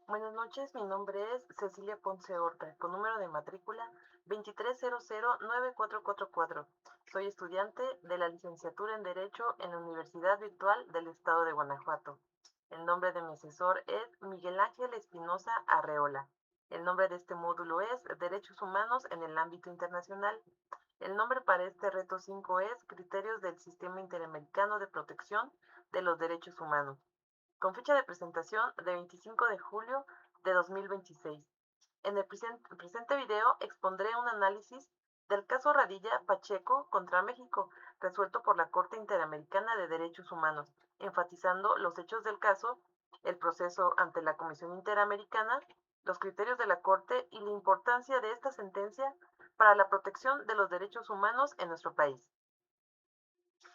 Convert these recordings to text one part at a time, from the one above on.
Buenas noches, mi nombre es Cecilia Ponce Horta, con número de matrícula 23009444. Soy estudiante de la licenciatura en Derecho en la Universidad Virtual del Estado de Guanajuato. El nombre de mi asesor es Miguel Ángel Espinosa Arreola. El nombre de este módulo es Derechos Humanos en el ámbito internacional. El nombre para este reto 5 es Criterios del Sistema Interamericano de Protección de los Derechos Humanos, con fecha de presentación de 25 de julio de 2026. En el presente video expondré un análisis del caso Radilla Pacheco contra México, resuelto por la Corte Interamericana de Derechos Humanos, enfatizando los hechos del caso, el proceso ante la Comisión Interamericana, los criterios de la Corte y la importancia de esta sentencia para la protección de los derechos humanos en nuestro país.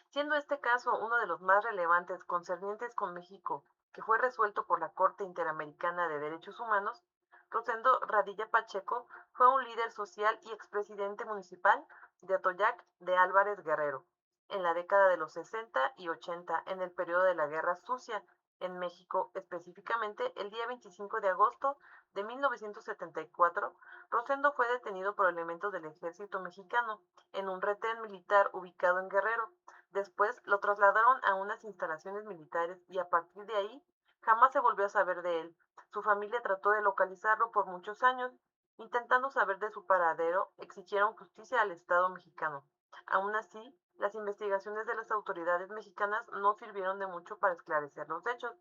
Siendo este caso uno de los más relevantes concernientes con México, que fue resuelto por la Corte Interamericana de Derechos Humanos, Rosendo Radilla Pacheco fue un líder social y expresidente municipal de Atoyac de Álvarez Guerrero, en la década de los 60 y 80, en el periodo de la Guerra Sucia, en México, específicamente el día 25 de agosto de 1974, Rosendo fue detenido por elementos del ejército mexicano en un retén militar ubicado en Guerrero. Después lo trasladaron a unas instalaciones militares y a partir de ahí jamás se volvió a saber de él. Su familia trató de localizarlo por muchos años. Intentando saber de su paradero, exigieron justicia al Estado mexicano. Aún así, las investigaciones de las autoridades mexicanas no sirvieron de mucho para esclarecer los hechos.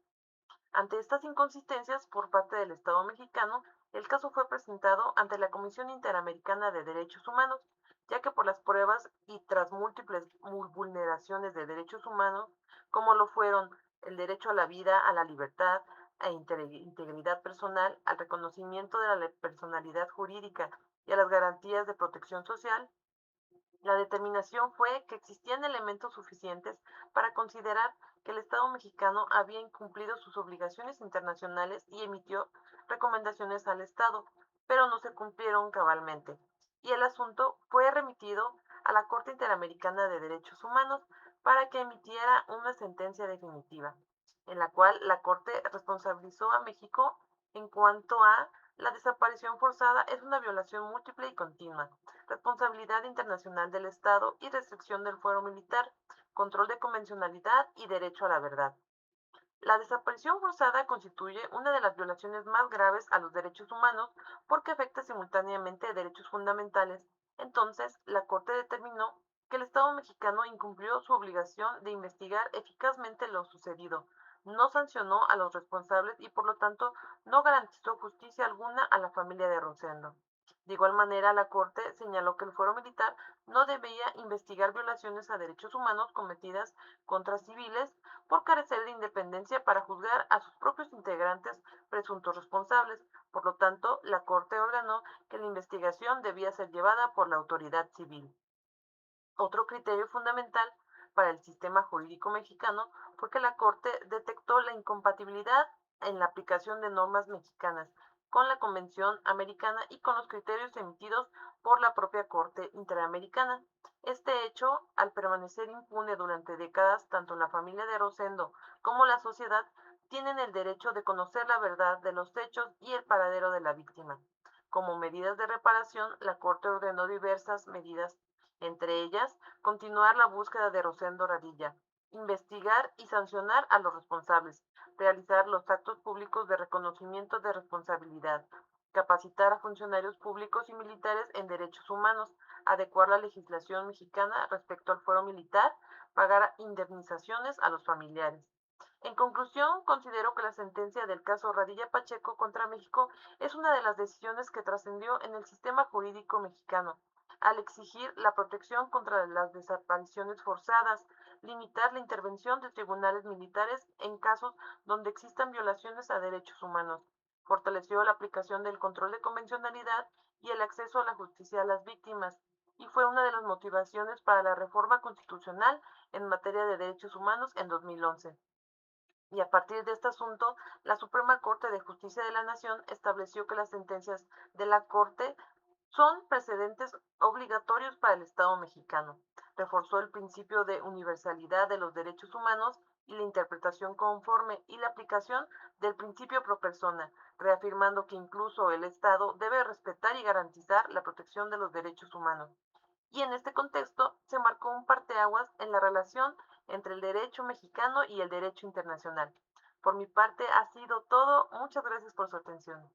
Ante estas inconsistencias por parte del Estado mexicano, el caso fue presentado ante la Comisión Interamericana de Derechos Humanos, ya que por las pruebas y tras múltiples vulneraciones de derechos humanos, como lo fueron el derecho a la vida, a la libertad, a integridad personal, al reconocimiento de la personalidad jurídica y a las garantías de protección social, la determinación fue que existían elementos suficientes para considerar que el Estado mexicano había incumplido sus obligaciones internacionales y emitió recomendaciones al Estado, pero no se cumplieron cabalmente. Y el asunto fue remitido a la Corte Interamericana de Derechos Humanos para que emitiera una sentencia definitiva, en la cual la Corte responsabilizó a México en cuanto a la desaparición forzada es una violación múltiple y continua, responsabilidad internacional del Estado y restricción del fuero militar, control de convencionalidad y derecho a la verdad. La desaparición forzada constituye una de las violaciones más graves a los derechos humanos porque afecta simultáneamente derechos fundamentales. Entonces, la Corte determinó que el Estado mexicano incumplió su obligación de investigar eficazmente lo sucedido, no sancionó a los responsables y por lo tanto no garantizó justicia alguna a la familia de Rosendo. De igual manera, la Corte señaló que el fuero militar no debía investigar violaciones a derechos humanos cometidas contra civiles por carecer de independencia para juzgar a sus propios integrantes presuntos responsables. Por lo tanto, la Corte ordenó que la investigación debía ser llevada por la autoridad civil. Otro criterio fundamental para el sistema jurídico mexicano fue que la Corte detectó la incompatibilidad en la aplicación de normas mexicanas con la Convención Americana y con los criterios emitidos por la propia Corte Interamericana. Este hecho, al permanecer impune durante décadas, tanto la familia de Rosendo como la sociedad tienen el derecho de conocer la verdad de los hechos y el paradero de la víctima. Como medidas de reparación, la Corte ordenó diversas medidas, entre ellas, continuar la búsqueda de Rosendo Radilla, investigar y sancionar a los responsables, realizar los actos públicos de reconocimiento de responsabilidad, capacitar a funcionarios públicos y militares en derechos humanos, adecuar la legislación mexicana respecto al fuero militar, pagar indemnizaciones a los familiares. En conclusión, considero que la sentencia del caso Radilla Pacheco contra México es una de las decisiones que trascendió en el sistema jurídico mexicano, al exigir la protección contra las desapariciones forzadas, limitar la intervención de tribunales militares en casos donde existan violaciones a derechos humanos, fortaleció la aplicación del control de convencionalidad y el acceso a la justicia a las víctimas, y fue una de las motivaciones para la reforma constitucional en materia de derechos humanos en 2011. Y a partir de este asunto, la Suprema Corte de Justicia de la Nación estableció que las sentencias de la Corte son precedentes obligatorios para el Estado mexicano. Reforzó el principio de universalidad de los derechos humanos y la interpretación conforme y la aplicación del principio pro persona, reafirmando que incluso el Estado debe respetar y garantizar la protección de los derechos humanos. Y en este contexto se marcó un parteaguas en la relación entre el derecho mexicano y el derecho internacional. Por mi parte ha sido todo. Muchas gracias por su atención.